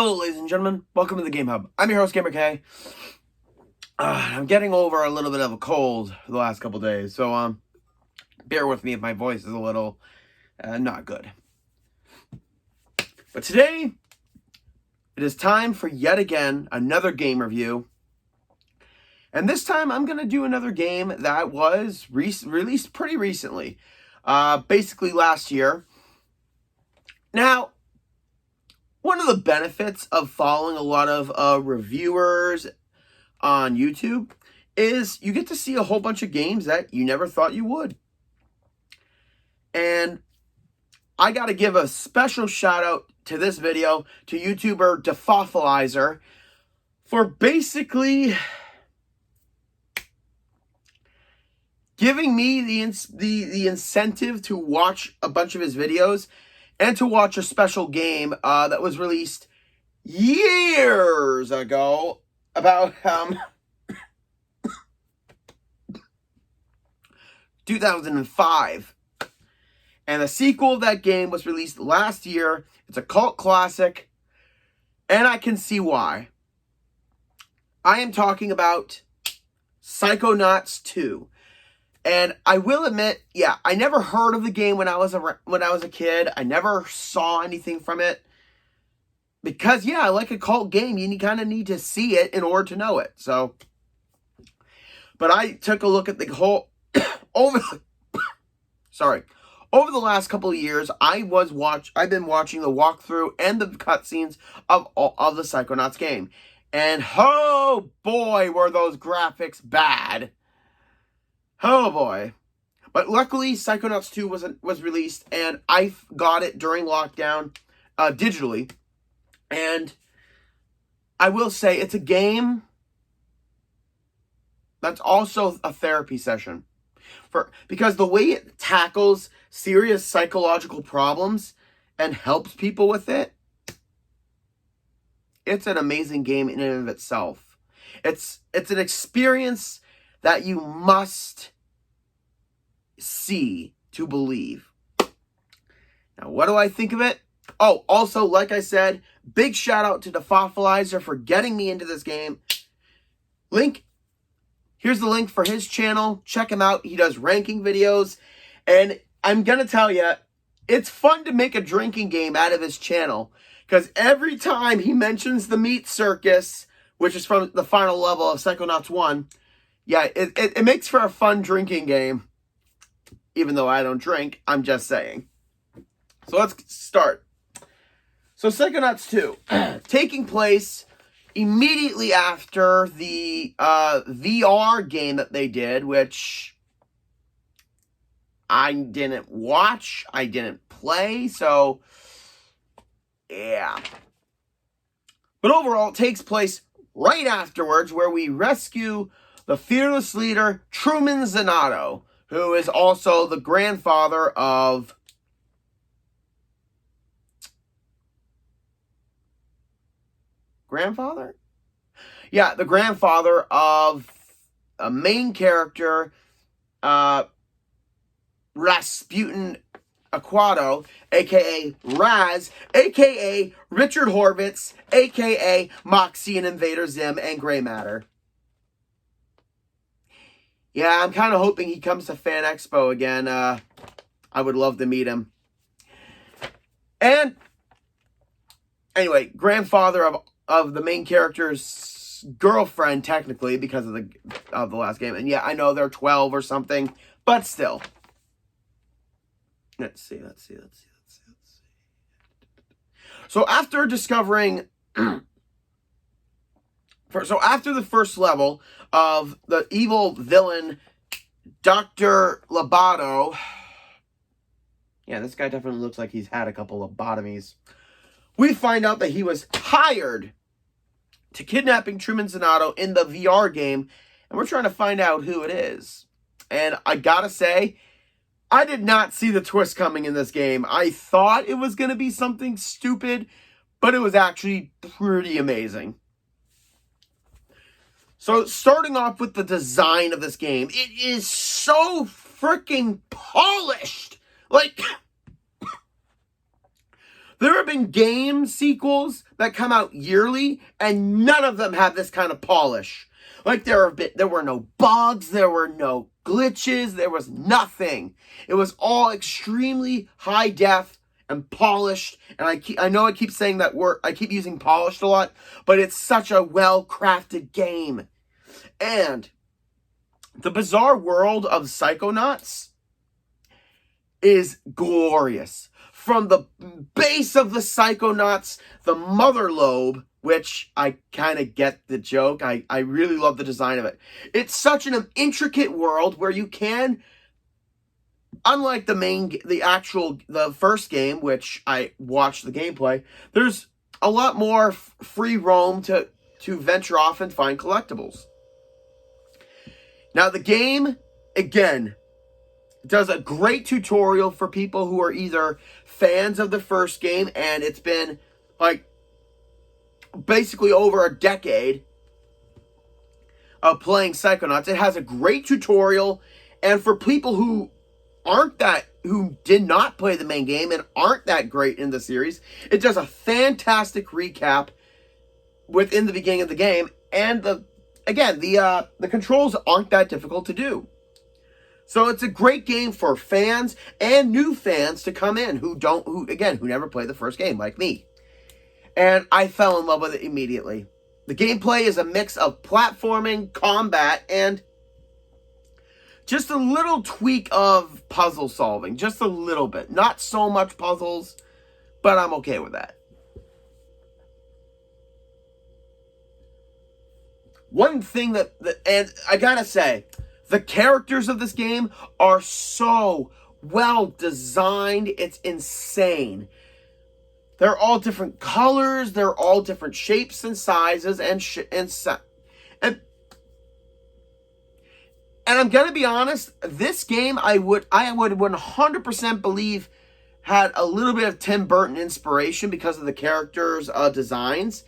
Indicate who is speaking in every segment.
Speaker 1: Hello, ladies and gentlemen. Welcome to the Game Hub. I'm your host, GamerK. I'm getting over a little bit of a cold for the last couple days, so bear with me if my voice is a little not good. But today, it is time for yet again another game review. And this time, I'm going to do another game that was released pretty recently. Basically last year. Now, one of the benefits of following a lot of reviewers on YouTube is you get to see a whole bunch of games that you never thought you would. And I got to give a special shout out to this video to YouTuber Defoffalizer for basically giving me the incentive to watch a bunch of his videos and to watch a special game that was released years ago, about 2005. And the sequel of that game was released last year. It's a cult classic, and I can see why. I am talking about Psychonauts 2. And I will admit, yeah, I never heard of the game when I was a kid. I never saw anything from it. Because, yeah, like a cult game, you kind of need to see it in order to know it. So, but I took a look at the whole, over the last couple of years, I've been watching the walkthrough and the cutscenes of the Psychonauts game. And, oh boy, were those graphics bad. Oh boy. But luckily, Psychonauts 2 was released, and I got it during lockdown, digitally. And I will say, it's a game that's also a therapy session. Because the way it tackles serious psychological problems and helps people with it, it's an amazing game in and of itself. It's an experience that you must see to believe. Now, what do I think of it? Oh, also, like I said, big shout out to Defoffalizer for getting me into this game. Here's the link for his channel. Check him out. He does ranking videos. And I'm going to tell you, it's fun to make a drinking game out of his channel. Because every time he mentions the meat circus, which is from the final level of Psychonauts 1, yeah, it makes for a fun drinking game. Even though I don't drink, I'm just saying. So let's start. So Psychonauts 2, taking place immediately after the VR game that they did, which I didn't watch, I didn't play, so yeah. But overall, it takes place right afterwards, where we rescue the fearless leader, Truman Zanotto, who is also the grandfather of the grandfather of a main character, Rasputin Aquato, a.k.a. Raz, a.k.a. Richard Horvitz, a.k.a. Moxie and Invader Zim and Grey Matter. Yeah, I'm kind of hoping he comes to Fan Expo again. I would love to meet him. And anyway, grandfather of the main character's girlfriend, technically, because of the last game. And yeah, I know they're 12 or something, but still. Let's see. So after discovering... So after the first level of the evil villain, Dr. Loboto... Yeah, this guy definitely looks like he's had a couple of lobotomies. We find out that he was hired to kidnapping Truman Zanotto in the VR game, and we're trying to find out who it is. And I gotta say, I did not see the twist coming in this game. I thought it was going to be something stupid, but it was actually pretty amazing. So, starting off with the design of this game, it is so freaking polished. Like, There have been game sequels that come out yearly, and none of them have this kind of polish. Like, there were no bugs, there were no glitches, there was nothing. It was all extremely high def and polished. And I know I keep saying that word, I keep using polished a lot, but it's such a well-crafted game. And the bizarre world of Psychonauts is glorious. From the base of the Psychonauts, the mother lobe, which I kind of get the joke. I really love the design of it. It's such an intricate world where you can, unlike the first game, which I watched the gameplay, there's a lot more free roam to venture off and find collectibles. Now, the game, again, does a great tutorial for people who are either fans of the first game, and it's been like basically over a decade of playing Psychonauts. It has a great tutorial, and for people who did not play the main game and aren't that great in the series, it does a fantastic recap within the beginning of the game, and the controls aren't that difficult to do. So it's a great game for fans and new fans to come in who never played the first game, like me. And I fell in love with it immediately. The gameplay is a mix of platforming, combat, and just a little tweak of puzzle solving. Just a little bit. Not so much puzzles, but I'm okay with that. One thing and I gotta say, the characters of this game are so well designed, it's insane. They're all different colors, they're all different shapes and sizes, and I'm gonna be honest, this game I would 100% believe had a little bit of Tim Burton inspiration because of the characters' designs,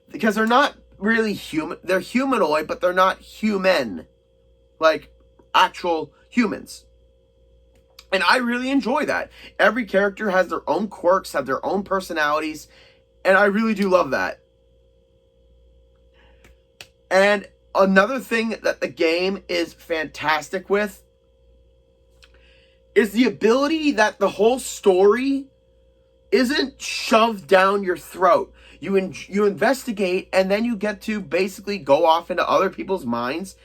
Speaker 1: because they're not really human. They're humanoid, but they're not human, like actual humans. And I really enjoy that. Every character has their own quirks, have their own personalities, and I really do love that. And another thing that the game is fantastic with is the ability that the whole story isn't shoved down your throat. You investigate, and then you get to basically go off into other people's minds,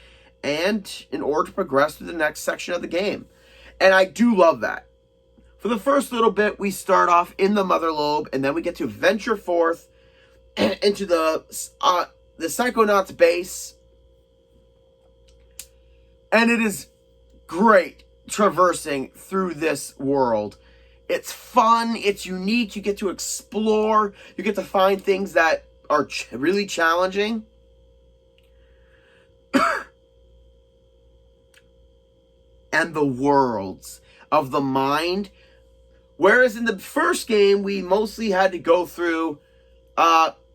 Speaker 1: and in order to progress to the next section of the game. And I do love that. For the first little bit, we start off in the mother lobe, and then we get to venture forth into the Psychonauts base. And it is great traversing through this world. It's fun, it's unique, you get to explore, you get to find things that are really challenging. And the worlds of the mind. Whereas in the first game, we mostly had to go through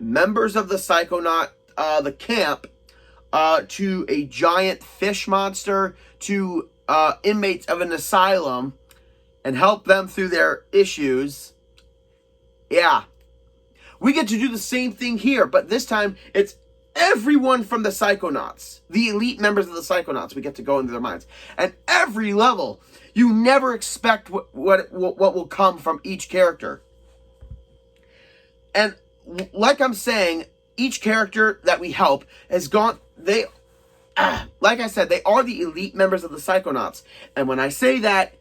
Speaker 1: members of the Psychonaut, the camp, to a giant fish monster, to inmates of an asylum, and help them through their issues. Yeah. We get to do the same thing here, but this time it's everyone from the Psychonauts, the elite members of the Psychonauts, we get to go into their minds. And every level, you never expect what will come from each character. And like I'm saying, each character that we help has gone, like I said, they are the elite members of the Psychonauts. And when I say that,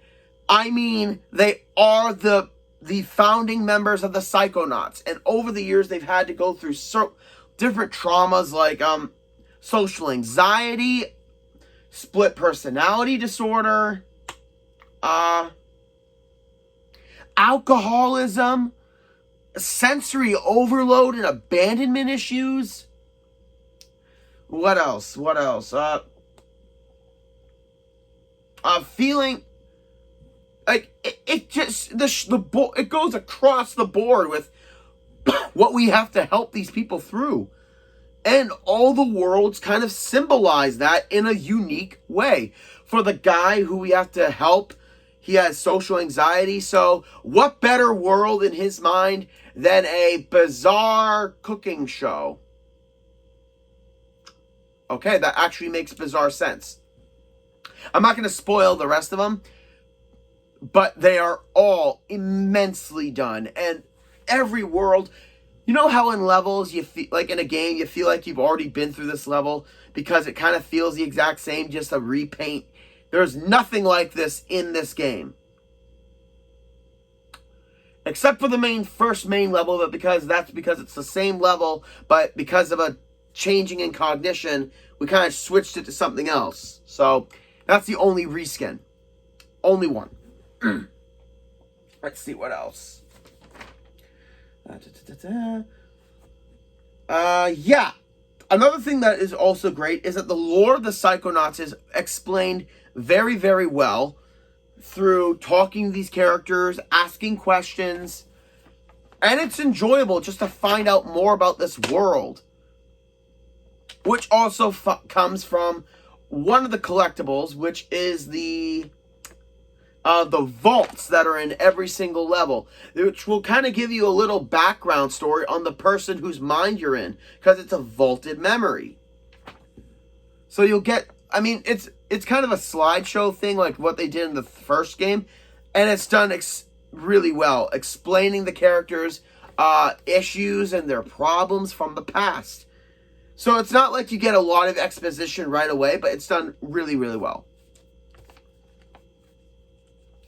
Speaker 1: I mean they are the founding members of the Psychonauts. And over the years, they've had to go through different traumas like social anxiety, split personality disorder, alcoholism, sensory overload and abandonment issues. What else? Feeling like it goes across the board with what we have to help these people through. And all the worlds kind of symbolize that in a unique way. For the guy who we have to help, He has social anxiety. So what better world in his mind than a bizarre cooking show? Okay, that actually makes bizarre sense. I'm not going to spoil the rest of them, but they are all immensely done. And every world, you know how in levels, you feel like in a game, you feel like you've already been through this level because it kind of feels the exact same, just a repaint. There's nothing like this in this game. Except for the first main level, but because it's the same level, but because of a changing in cognition, we kind of switched it to something else. So that's the only reskin. Only one. Let's see what else. Yeah. Another thing that is also great is that the lore of the Psychonauts is explained very, very well through talking to these characters, asking questions, and it's enjoyable just to find out more about this world, which also comes from one of the collectibles, which is the vaults that are in every single level, which will kind of give you a little background story on the person whose mind you're in, because it's a vaulted memory. So you'll get, I mean, it's kind of a slideshow thing like what they did in the first game, and it's done really well, explaining the characters' issues and their problems from the past. So it's not like you get a lot of exposition right away, but it's done really, really well.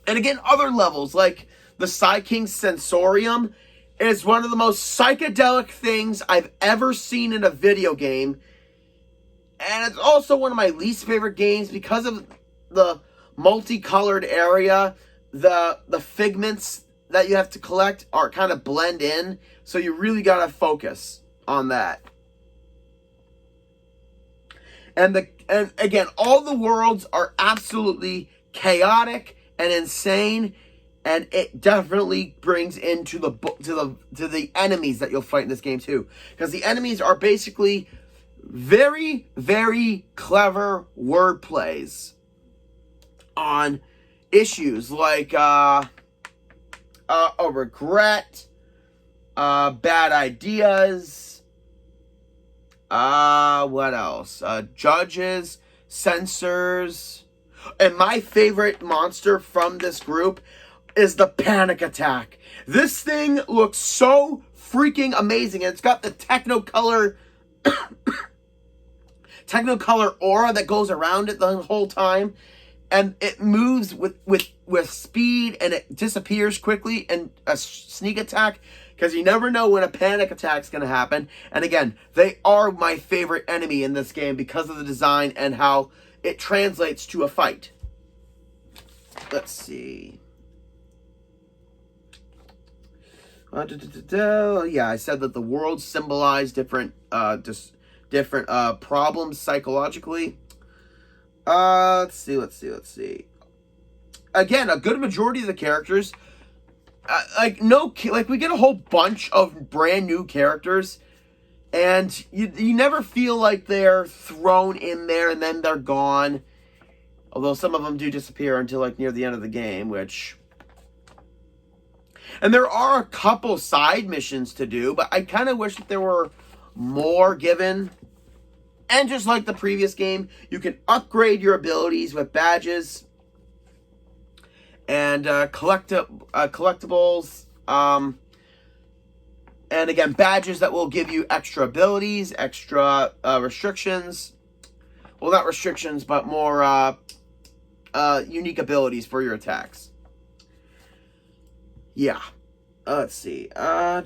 Speaker 1: And again, other levels, like the Psy-King's Sensorium, is one of the most psychedelic things I've ever seen in a video game. And it's also one of my least favorite games because of the multicolored area. The figments that you have to collect are kind of blend in, so you really got to focus on that. And again, all the worlds are absolutely chaotic and insane, and it definitely brings into the enemies that you'll fight in this game too, because the enemies are basically very, very clever word plays on issues like a regret, bad ideas, what else? Judges, censors. And my favorite monster from this group is the panic attack. This thing looks so freaking amazing. And it's got the Technicolor aura that goes around it the whole time. And it moves with speed, and it disappears quickly. And a sneak attack, because you never know when a panic attack's going to happen. And again, they are my favorite enemy in this game because of the design and how it translates to a fight. Let's see. Yeah, I said that the worlds symbolize different problems psychologically. Let's see. Again, a good majority of the characters, we get a whole bunch of brand new characters. And you never feel like they're thrown in there and then they're gone. Although some of them do disappear until like near the end of the game, and there are a couple side missions to do, but I kind of wish that there were more given. And just like the previous game, you can upgrade your abilities with badges and collectibles. And again, badges that will give you extra abilities, extra restrictions. Well, not restrictions, but more unique abilities for your attacks. Yeah. Let's see. So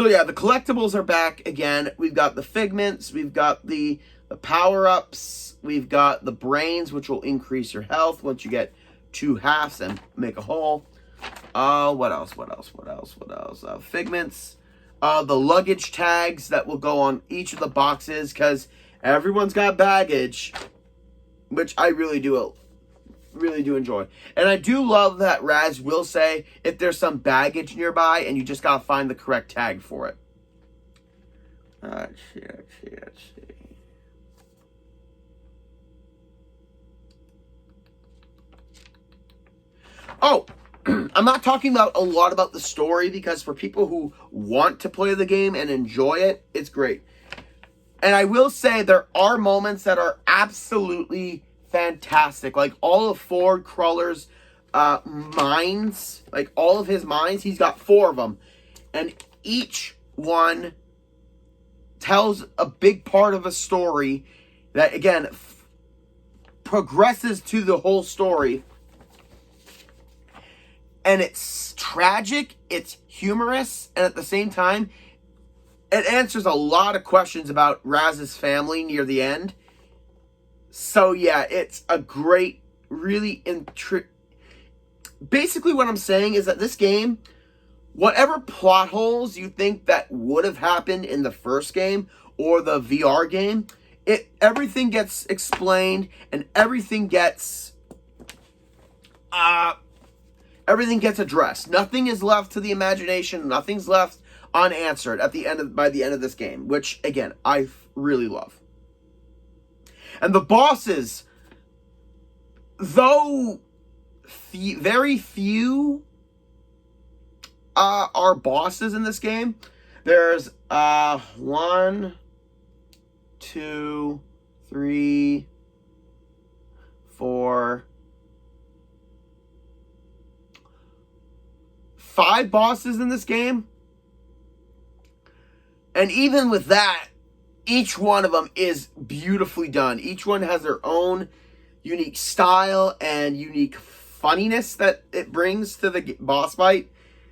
Speaker 1: yeah, the collectibles are back again. We've got the figments. We've got the power-ups. We've got the brains, which will increase your health once you get 2 halves and make a whole. What else? Figments. The luggage tags that will go on each of the boxes, because everyone's got baggage, which I really do enjoy. And I do love that Raz will say if there's some baggage nearby and you just gotta find the correct tag for it. Let's see. Oh, I'm not talking about a lot about the story, because for people who want to play the game and enjoy it, it's great. And I will say there are moments that are absolutely fantastic. Like all of Ford Crueller's mines, like all of his mines, he's got 4 of them. And each one tells a big part of a story that, again, progresses to the whole story. And it's tragic, it's humorous, and at the same time, it answers a lot of questions about Raz's family near the end. So yeah, it's a great, really basically what I'm saying is that this game, whatever plot holes you think that would have happened in the first game or the VR game, everything gets explained and everything gets addressed. Nothing is left to the imagination. Nothing's left unanswered by the end of this game, which again I really love. And the bosses, though very few are bosses in this game. There's 1, 2, 3, 4, 5 bosses in this game. And even with that, each one of them is beautifully done. Each one has their own unique style and unique funniness that it brings to the boss fight.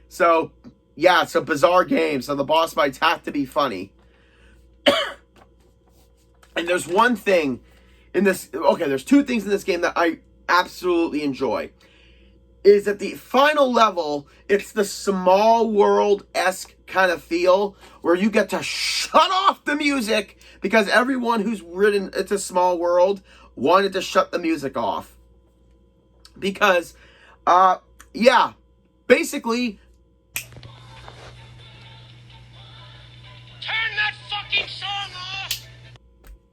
Speaker 1: So, yeah, it's a bizarre game, so the boss fights have to be funny. And there's one thing in this... Okay, there's 2 things in this game that I absolutely enjoy. Is that the final level, it's the Small World-esque kind of feel where you get to shut off the music because everyone who's written It's a Small World wanted to shut the music off. Because, yeah, basically...
Speaker 2: Turn that fucking song off!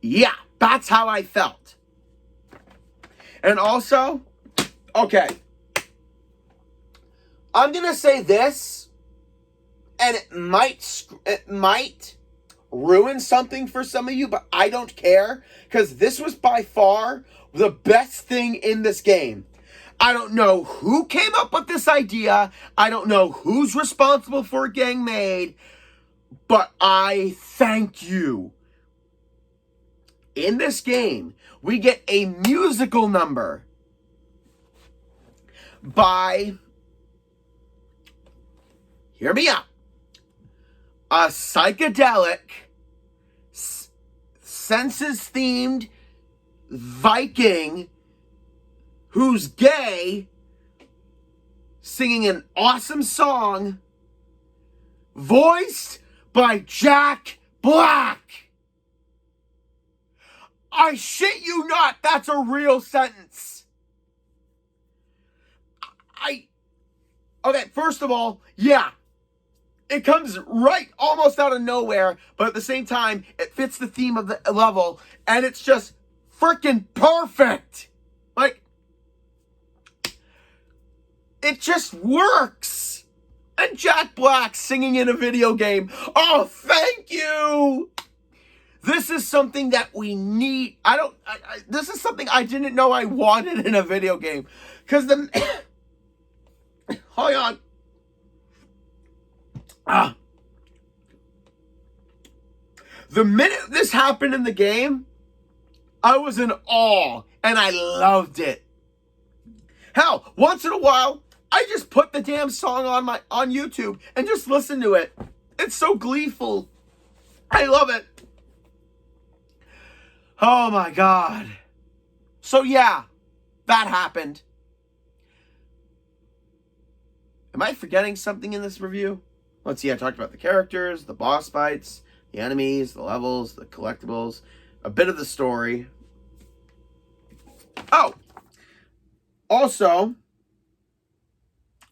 Speaker 1: Yeah, that's how I felt. And also, okay... I'm going to say this, and it might ruin something for some of you, but I don't care, because this was by far the best thing in this game. I don't know who came up with this idea. I don't know who's responsible for it getting made, but I thank you. In this game, we get a musical number by... Hear me out. A psychedelic, senses-themed Viking who's gay singing an awesome song voiced by Jack Black. I shit you not, that's a real sentence. Okay, first of all, yeah. It comes right almost out of nowhere, but at the same time, it fits the theme of the level, and it's just freaking perfect. Like, it just works. And Jack Black singing in a video game. Oh, thank you. This is something that we need. This is something I didn't know I wanted in a video game. Because hold on. The minute this happened in the game, I was in awe, and I loved it. Hell, once in a while, I just put the damn song on YouTube and just listen to it. It's so gleeful. I love it. Oh my God. So yeah, that happened. Am I forgetting something in this review? Let's see, I talked about the characters, the boss fights, the enemies, the levels, the collectibles, a bit of the story. Oh! Also,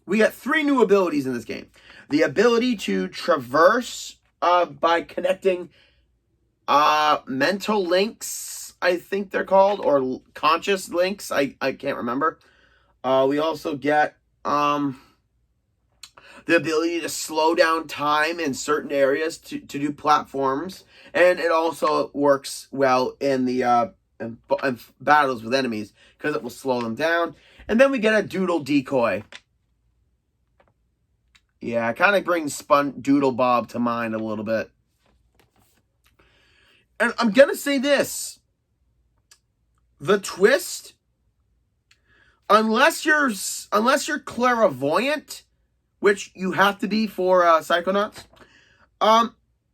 Speaker 1: we got 3 new abilities in this game. The ability to traverse by connecting mental links, I think they're called, or conscious links, I can't remember. We also get the ability to slow down time in certain areas to do platforms, and it also works well in the in battles with enemies because it will slow them down. And then we get a doodle decoy. Yeah, it kind of brings Doodle Bob to mind a little bit. And I'm gonna say this: the twist, unless you're clairvoyant, which you have to be for Psychonauts,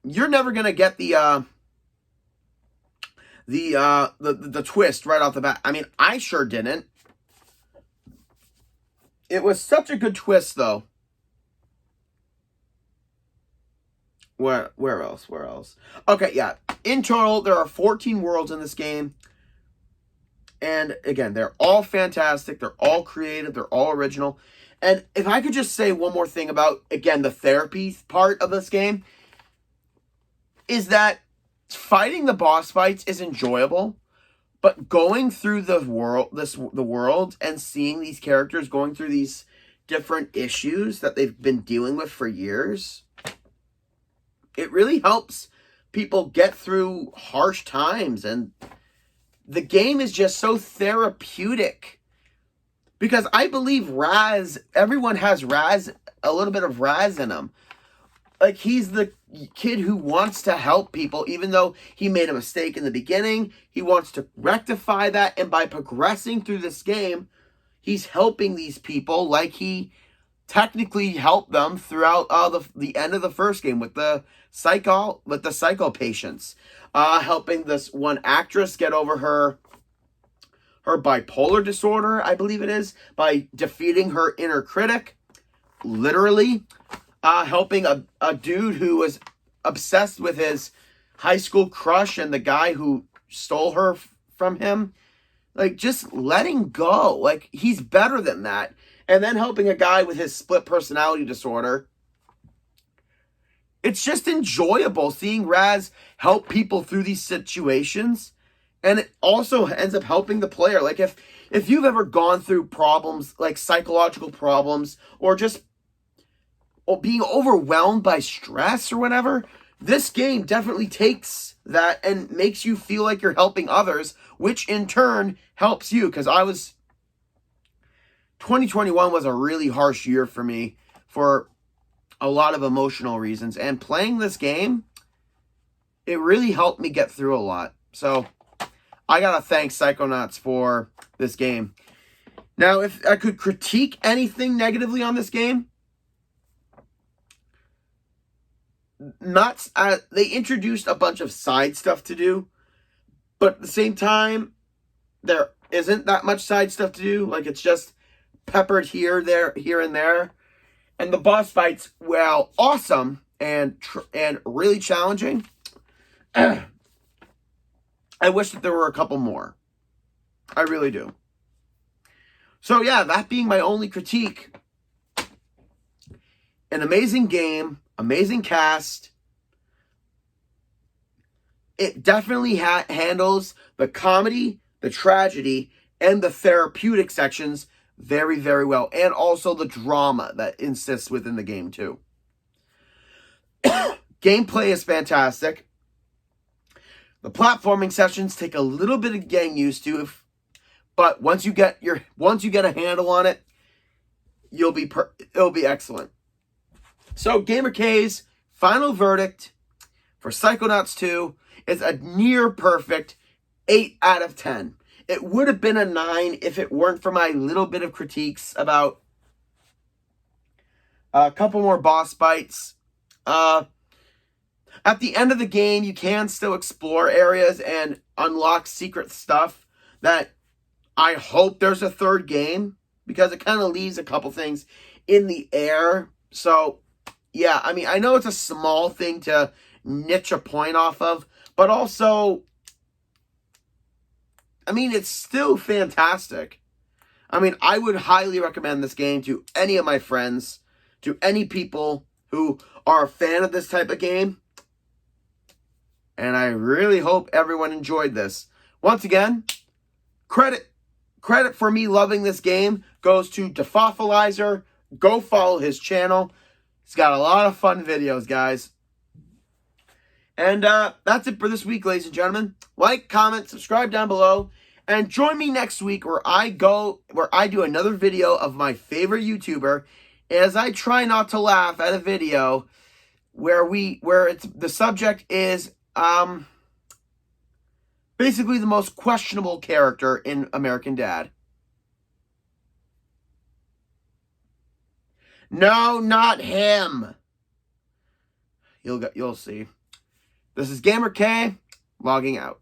Speaker 1: you're never gonna get the twist right off the bat. I mean, I sure didn't. It was such a good twist, though. Where else? Where else? Okay, yeah. In total, there are 14 worlds in this game. And again, they're all fantastic. They're all creative. They're all original. And if I could just say one more thing about, again, the therapy part of this game, is that fighting the boss fights is enjoyable, but going through the world and seeing these characters going through these different issues that they've been dealing with for years, it really helps people get through harsh times. And the game is just so therapeutic. Because I believe Raz, everyone has Raz, a little bit of Raz in him. Like, he's the kid who wants to help people, even though he made a mistake in the beginning. He wants to rectify that, and by progressing through this game, he's helping these people like he technically helped them throughout the end of the first game with the psycho patients, helping this one actress get over her bipolar disorder, I believe it is, by defeating her inner critic, literally. Helping a dude who was obsessed with his high school crush and the guy who stole her from him. Like, just letting go. Like, he's better than that. And then helping a guy with his split personality disorder. It's just enjoyable seeing Raz help people through these situations. And it also ends up helping the player. Like, if you've ever gone through problems, like psychological problems, or just being overwhelmed by stress or whatever, this game definitely takes that and makes you feel like you're helping others, which in turn helps you. Because 2021 was a really harsh year for me for a lot of emotional reasons. And playing this game, it really helped me get through a lot. So I gotta thank Psychonauts for this game. Now, if I could critique anything negatively on this game, they introduced a bunch of side stuff to do, but at the same time, there isn't that much side stuff to do. Like, it's just peppered here and there. And the boss fights, well, awesome and really challenging. I wish that there were a couple more. I really do. So yeah, that being my only critique, an amazing game, amazing cast. It definitely handles the comedy, the tragedy, and the therapeutic sections very, very well. And also the drama that insists within the game too. Gameplay is fantastic. The platforming sessions take a little bit of getting used to, but once you get a handle on it, it'll be excellent. So GamerK's final verdict for Psychonauts 2 is a near perfect 8 out of 10. It would have been a 9 if it weren't for my little bit of critiques about a couple more boss fights. At the end of the game, you can still explore areas and unlock secret stuff that I hope there's a third game, because it kind of leaves a couple things in the air. So yeah, I mean, I know it's a small thing to niche a point off of, but also, I mean, it's still fantastic. I mean, I would highly recommend this game to any of my friends, to any people who are a fan of this type of game. And I really hope everyone enjoyed this. Once again, credit credit for me loving this game goes to Defoffilizer. Go follow his channel. He's got a lot of fun videos, guys. And that's it for this week, ladies and gentlemen. Like, comment, subscribe down below. And join me next week where I do another video of my favorite YouTuber as I try not to laugh at a video where the subject is basically the most questionable character in American Dad. No, not him. You'll see. This is GamerK logging out.